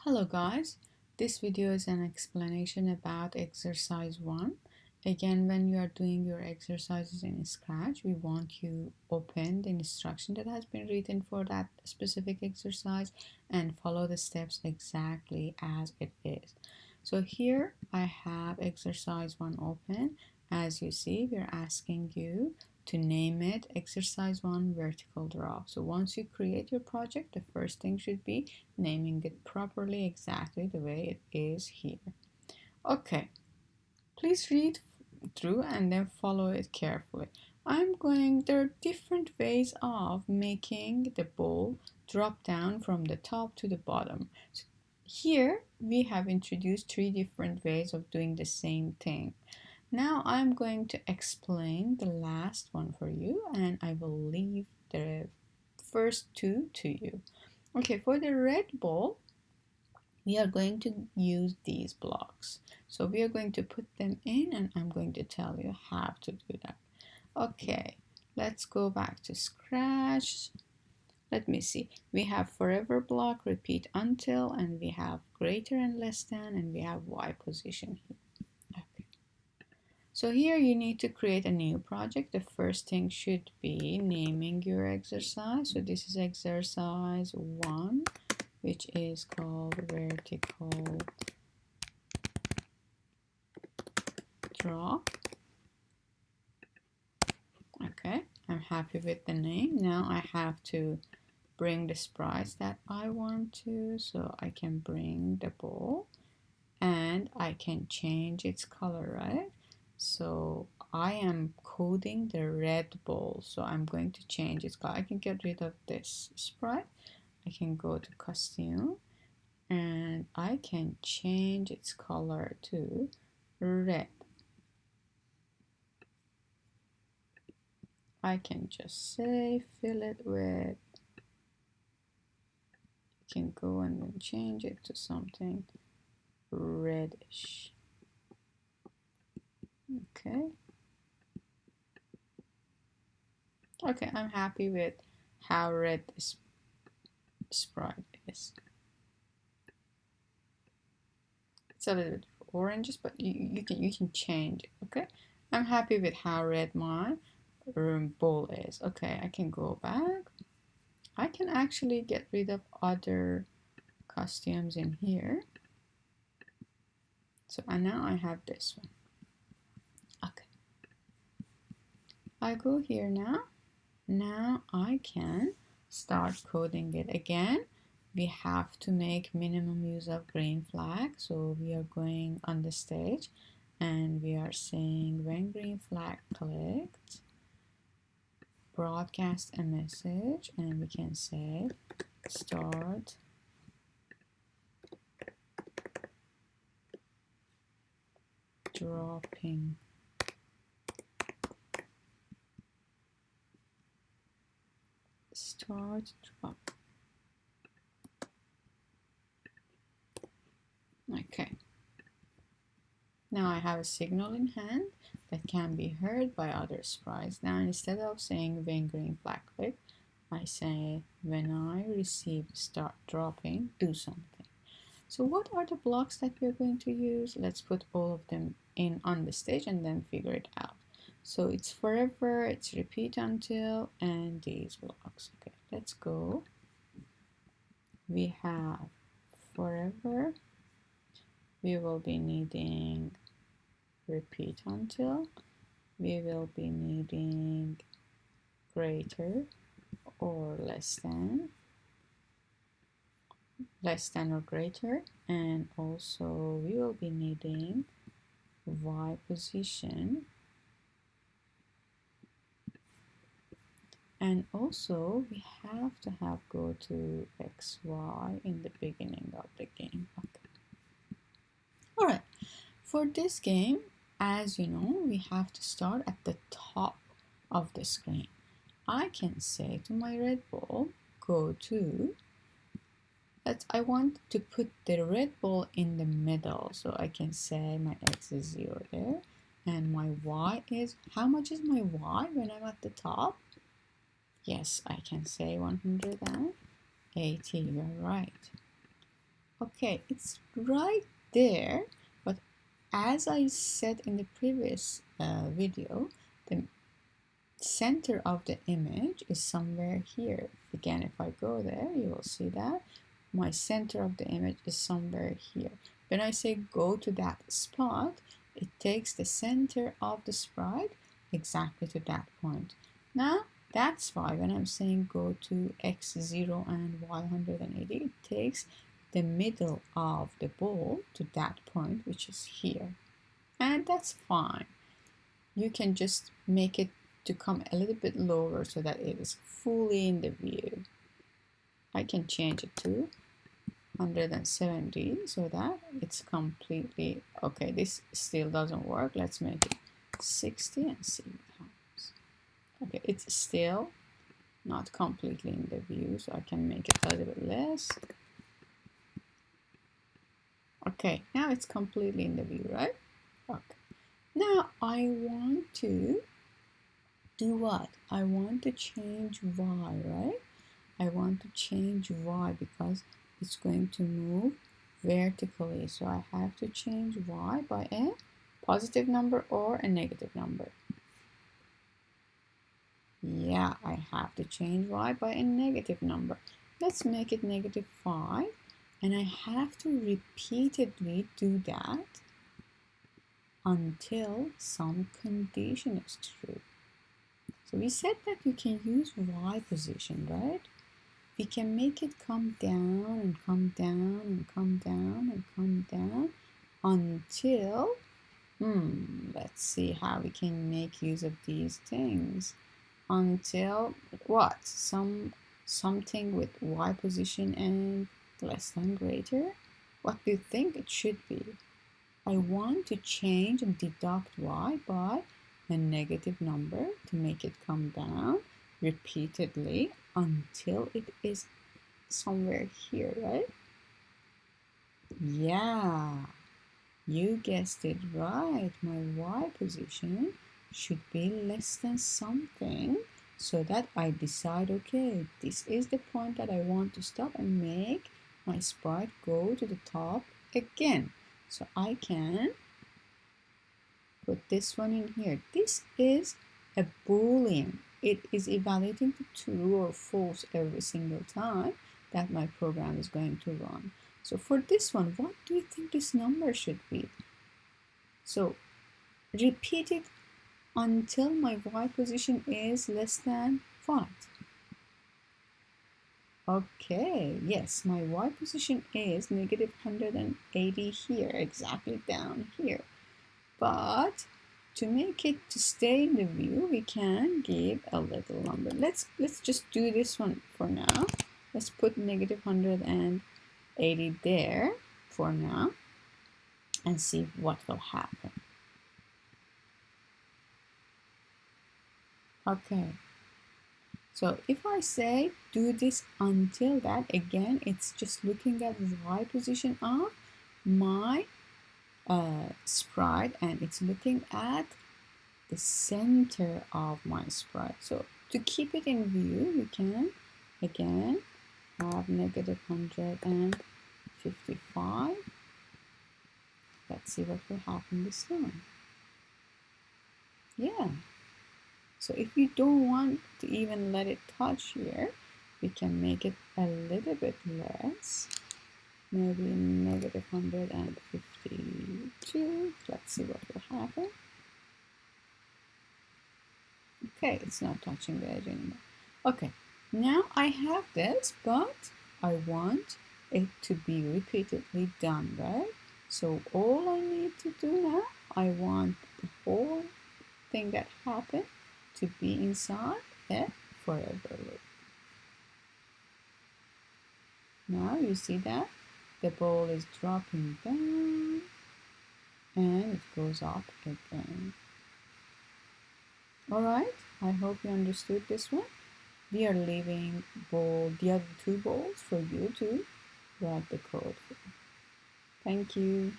Hello guys, this video is an explanation about exercise 1. Again, when you are doing your exercises in Scratch, we want you open the instruction that has been written for that specific exercise and follow the steps exactly as it is. So here I have exercise 1 open. As you see, we're asking you to name it exercise 1 vertical draw. So once you create your project, the first thing should be naming it properly exactly the way it is here. Okay, please read through and then follow it carefully. There are different ways of making the ball drop down from the top to the bottom. So here we have introduced 3 different ways of doing the same thing. Now I'm going to explain the last one for you and I will leave the first 2 to you. Okay, for the red ball, we are going to use these blocks. So we are going to put them in and I'm going to tell you how to do that. Okay, let's go back to Scratch. Let me see. We have forever block, repeat until, and we have greater and less than, and we have Y position here. Okay. So here you need to create a new project. The first thing should be naming your exercise. So this is exercise 1, which is called vertical draw. Okay, I'm happy with the name. Now I have to bring the sprites that I want to. So I can bring the ball and I can change its color, right? So I am coding the red ball, so I'm going to change its color. I can get rid of this sprite. I can go to costume and I can change its color to red. I can just say fill it with, you can go and then change it to something reddish. Okay. Okay, I'm happy with how red this sprite is. It's a little bit oranges, but you can change it. Okay, I'm happy with how red my ball is. Okay, I can go back. I can actually get rid of other costumes in here. So and now I have this one. Okay, I go here now. Now I can start coding it again. We have to make minimum use of green flag. So we are going on the stage and we are saying when green flag clicked, broadcast a message, and we can say start dropping. Start drop. Okay. Now I have a signal in hand that can be heard by other sprites. Now instead of saying when green flag click, I say when I receive start dropping, do something. So what are the blocks that we're going to use? Let's put all of them in on the stage and then figure it out. So it's forever, it's repeat until, and these blocks. Okay, let's go. We have forever. We will be needing repeat until. We will be needing greater or less than or greater, and also we will be needing Y position, and also we have to have go to XY in the beginning of the game. Okay. All right, for this game, as you know, we have to start at the top of the screen. I can say to my red ball, go to, I want to put the red ball in the middle. So I can say my X is 0 there. And my Y is, how much is my Y when I'm at the top? Yes, I can say 180, you're right. Okay, it's right there, but as I said in the previous video, the center of the image is somewhere here. Again, if I go there, you will see that my center of the image is somewhere here. When I say go to that spot, it takes the center of the sprite exactly to that point. Now, that's why when I'm saying go to x0 and y180, it takes the middle of the ball to that point, which is here. And that's fine. You can just make it to come a little bit lower so that it is fully in the view. I can change it to 170 so that it's completely okay. This still doesn't work. Let's make it 60 and see what happens. Okay, it's still not completely in the view, so I can make it a little bit less. Okay, now it's completely in the view, right? Okay. Now I want to do what? I want to change y, right? I want to change y because it's going to move vertically. So I have to change y by a positive number or a negative number. Yeah, I have to change y by a negative number. Let's make it -5. And I have to repeatedly do that until some condition is true. So we said that you can use y position, right? We can make it come down and come down and come down and come down until, let's see how we can make use of these things. Until what? Something with y position and less than greater? What do you think it should be? I want to change and deduct y by a negative number to make it come down repeatedly until it is somewhere here, right? Yeah, you guessed it right. My y position should be less than something so that I decide, okay, this is the point that I want to stop and make my sprite go to the top again. So I can put this one in here. This is a Boolean. It is evaluating to true or false every single time that my program is going to run. So for this one, what do you think this number should be? So repeat it until my y position is less than what? Okay, yes, my y position is -180 here, exactly down here. But to make it to stay in the view, we can give a little number. Let's just do this one for now. Let's put -180 there for now and see what will happen. Okay. So if I say do this until that, again, it's just looking at y position of my sprite, and it's looking at the center of my sprite. So to keep it in view, we can again have -155. Let's see what will happen this time. Yeah. So if you don't want to even let it touch here, we can make it a little bit less. Maybe -152. Let's see what will happen. Okay, it's not touching the edge anymore. Okay, now I have this, but I want it to be repeatedly done, right? So all I need to do now, I want the whole thing that happened to be inside a forever loop. Now you see that the ball is dropping down and it goes up again. Alright, I hope you understood this one. We are leaving the other two balls for you to write the code for. Thank you.